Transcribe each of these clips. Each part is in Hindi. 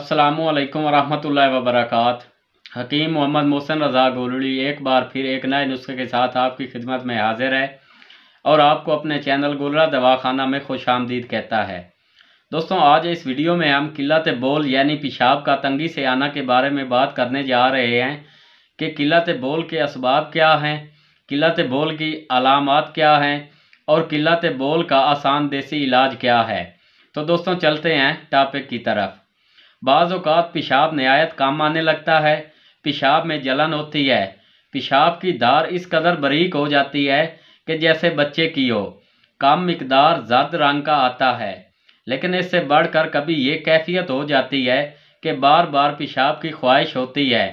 अस्सलामुअलैकुम वरहमतुल्लाहि वबरकातुहू। हकीम मोहम्मद मोहसिन रज़ा गोलड़ी एक बार फिर एक नए नुस्खे के साथ आपकी खिदमत में हाजिर है और आपको अपने चैनल गोलड़ा दवाखाना में खुश आमदीद कहता है। दोस्तों, आज इस वीडियो में हम किल्लत बोल यानी पेशाब का तंगी से आना के बारे में बात करने जा रहे हैं कि किल्लत बोल के असबाब क्या हैं, किल्लत बोल की अलामात क्या हैं और किल्लत बोल का आसान देसी इलाज क्या है। तो दोस्तों, चलते हैं टॉपिक की तरफ। बाज़ औक़ात पेशाब नहायत कम आने लगता है, पेशाब में जलन होती है, पेशाब की धार इस कदर बारीक हो जाती है कि जैसे बच्चे की हो, कम मिकदार जर्द रंग का आता है। लेकिन इससे बढ़कर कभी ये कैफियत हो जाती है कि बार बार पेशाब की ख्वाहिश होती है,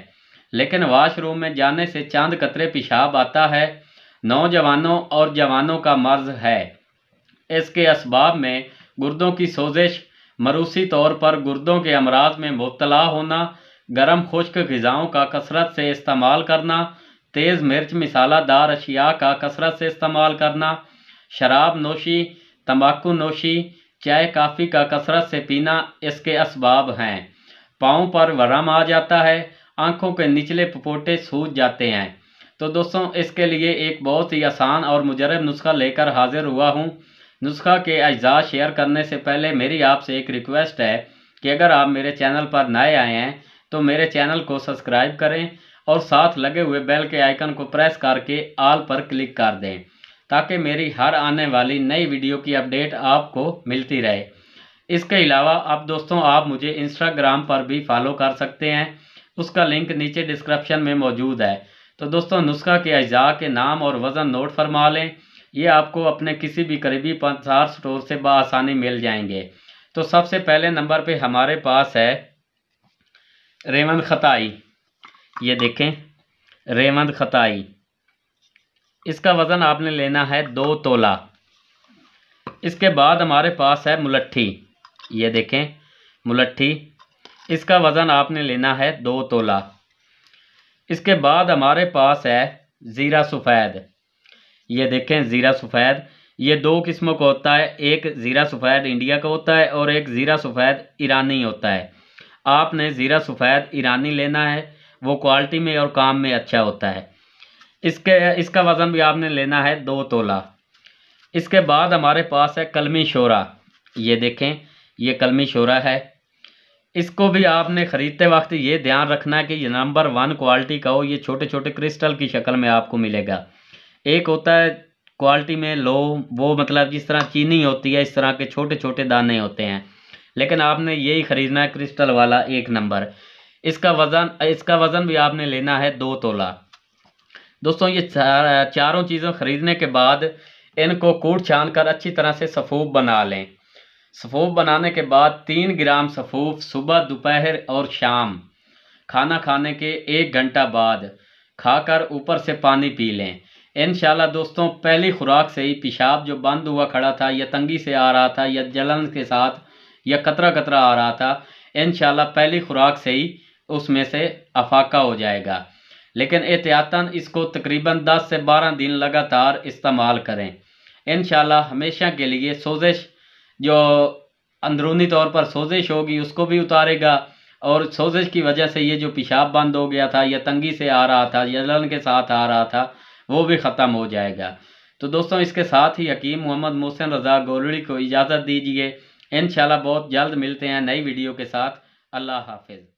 लेकिन वाशरूम में जाने से चंद कतरे पेशाब आता है। नौजवानों और जवानों का मर्ज है। इसके असबाब में गुर्दों की सोजिश, मरूसी तौर पर गुर्दों के अमराज में मुब्तला होना, गर्म खुश्क ग़िज़ाओं का कसरत से इस्तेमाल करना, तेज़ मिर्च मिसालादार अशिया का कसरत से इस्तेमाल करना, शराब नोशी, तंबाकू नोशी, चाय काफ़ी का कसरत से पीना इसके असबाब हैं। पाँव पर वरम आ जाता है, आँखों के निचले पपोटे सूज जाते हैं। तो दोस्तों, इसके लिए एक बहुत ही आसान और मुजरब नुस्खा लेकर हाजिर हुआ हूँ। नुस्खा के अज्जा शेयर करने से पहले मेरी आपसे एक रिक्वेस्ट है कि अगर आप मेरे चैनल पर नए आए हैं तो मेरे चैनल को सब्सक्राइब करें और साथ लगे हुए बेल के आइकन को प्रेस करके ऑल पर क्लिक कर दें, ताकि मेरी हर आने वाली नई वीडियो की अपडेट आपको मिलती रहे। इसके अलावा अब दोस्तों, आप मुझे इंस्टाग्राम पर भी फॉलो कर सकते हैं, उसका लिंक नीचे डिस्क्रिप्शन में मौजूद है। तो दोस्तों, नुस्खा के अज्जा के नाम और वज़न नोट फरमा लें, ये आपको अपने किसी भी करीबी पंसार स्टोर से बआसानी मिल जाएंगे। तो सबसे पहले नंबर पे हमारे पास है रेवंद खताई। ये देखें, रेवंद खताई, इसका वज़न आपने लेना है 2 तोला। इसके बाद हमारे पास है मुलट्ठी। ये देखें, मुलट्ठी, इसका वज़न आपने लेना है 2 तोला। इसके बाद हमारे पास है ज़ीरा सफ़ेद। ये देखें, ज़ीरा सफ़ेद, ये 2 किस्मों का होता है। एक ज़ीरा सफ़ेद इंडिया का होता है और एक ज़ीरा सफ़ेद ईरानी होता है। आपने ज़ीरा सफ़ेद ईरानी लेना है, वो क्वालिटी में और काम में अच्छा होता है। इसका वज़न भी आपने लेना है 2 तोला। इसके बाद हमारे पास है कलमी शोरा। ये देखें, ये कलमी शोरा है। इसको भी आपने ख़रीदते वक्त ये ध्यान रखना है कि ये नंबर 1 क्वालिटी का हो। ये छोटे छोटे क्रिस्टल की शक्ल में आपको मिलेगा। एक होता है क्वालिटी में लो, वो मतलब जिस तरह चीनी होती है इस तरह के छोटे छोटे दाने होते हैं, लेकिन आपने यही ख़रीदना है क्रिस्टल वाला 1 नंबर। इसका वज़न भी आपने लेना है 2 तोला। दोस्तों, ये चारों चीज़ों ख़रीदने के बाद इनको कूट छान कर अच्छी तरह से सफ़ूफ बना लें। सफ़ूफ बनाने के बाद 3 ग्राम सफ़ूफ सुबह, दोपहर और शाम खाना खाने के 1 घंटा बाद खाकर ऊपर से पानी पी लें। इंशाल्लाह दोस्तों, पहली खुराक से ही पेशाब जो बंद हुआ खड़ा था या तंगी से आ रहा था या जलन के साथ या कतरा कतरा आ रहा था, इंशाल्लाह पहली खुराक से ही उसमें से अफाका हो जाएगा। लेकिन एहतियातन इसको तकरीबन 10 से 12 दिन लगातार इस्तेमाल करें। इंशाल्लाह हमेशा के लिए सोजिश, जो अंदरूनी तौर पर सोजिश होगी, उसको भी उतारेगा और सोजिश की वजह से ये जो पेशाब बंद हो गया था या तंगी से आ रहा था, जलन के साथ आ रहा था, वो भी ख़त्म हो जाएगा। तो दोस्तों, इसके साथ ही हकीम मोहम्मद मोहसिन रज़ा गोलड़ी को इजाज़त दीजिए। इंशाल्लाह बहुत जल्द मिलते हैं नई वीडियो के साथ। अल्लाह हाफिज़।